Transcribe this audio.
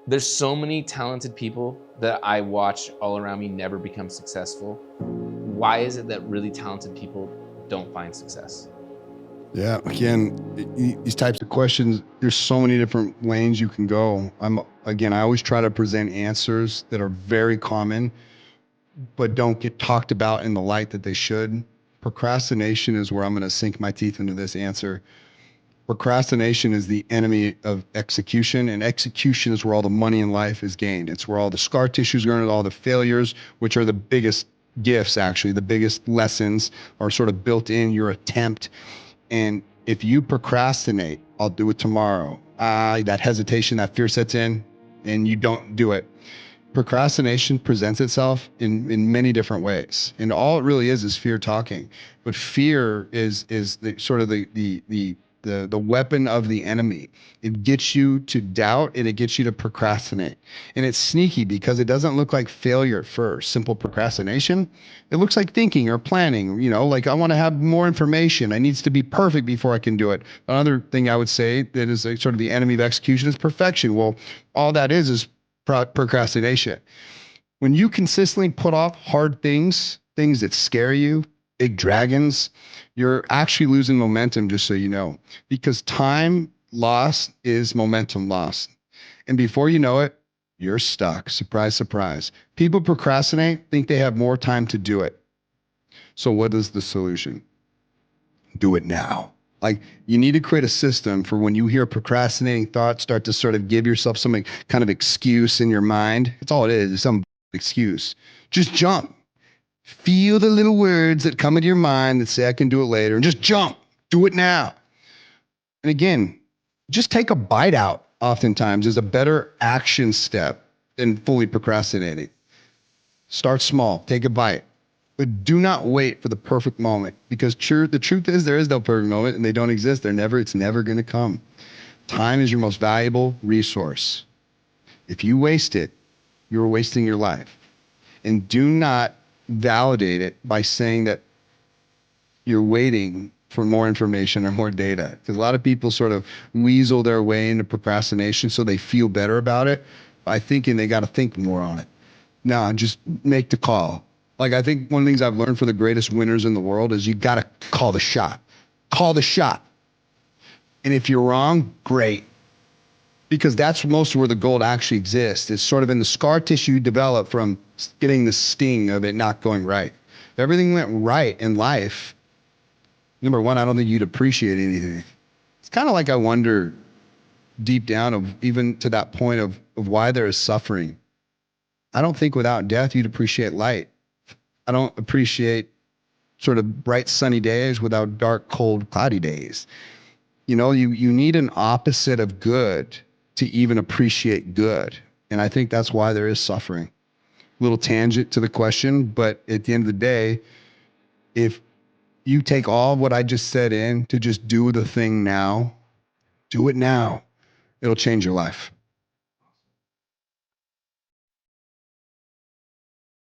There's so many talented people that I watch all around me never become successful. Why is it that really talented people don't find success? Yeah, again, these types of questions, there's so many different lanes you can go. I always try to present answers that are very common, but don't get talked about in the light that they should. Procrastination is where I'm going to sink my teeth into this answer. Procrastination is the enemy of execution, and execution is where all the money in life is gained. It's where all the scar tissues are earned, all the failures, which are the biggest gifts, actually, the biggest lessons are sort of built in your attempt. And if you procrastinate, I'll do it tomorrow. That hesitation, that fear sets in, and you don't do it. Procrastination presents itself in many different ways, and all it really is fear talking. But fear is the sort of the weapon of the enemy. It gets you to doubt and it gets you to procrastinate. And it's sneaky because it doesn't look like failure at first. Simple procrastination, it looks like thinking or planning, like I want to have more information. I needs to be perfect before I can do it. Another thing I would say that is sort of the enemy of execution is perfection. Well, all that is procrastination. When you consistently put off hard things, things that scare you, big dragons, you're actually losing momentum, just so you know, because time lost is momentum lost. And before you know it, you're stuck. Surprise, surprise. People procrastinate, think they have more time to do it. So what is the solution? Do it now. Like, you need to create a system for when you hear procrastinating thoughts start to sort of give yourself some kind of excuse in your mind. It's all it is some excuse. Just jump. Feel the little words that come into your mind that say, I can do it later, and just jump. Do it now. And again, just take a bite out oftentimes is a better action step than fully procrastinating. Start small, take a bite. But do not wait for the perfect moment, because the truth is there is no perfect moment, and they don't exist. It's never going to come. Time is your most valuable resource. If you waste it, you're wasting your life. And do not validate it by saying that you're waiting for more information or more data. Because a lot of people sort of weasel their way into procrastination so they feel better about it by thinking they got to think more on it. No, just make the call. Like, I think one of the things I've learned from the greatest winners in the world is you got to call the shot. Call the shot. And if you're wrong, great. Because that's most of where the gold actually exists. It's sort of in the scar tissue you develop from getting the sting of it not going right. If everything went right in life, number one, I don't think you'd appreciate anything. It's kind of like I wonder deep down of even to that point of why there is suffering. I don't think without death you'd appreciate light. I don't appreciate sort of bright sunny days without dark, cold, cloudy days. You need an opposite of good to even appreciate good. And I think that's why there is suffering. Little tangent to the question, but at the end of the day, if you take all of what I just said in to just do the thing now, do it now. It'll change your life.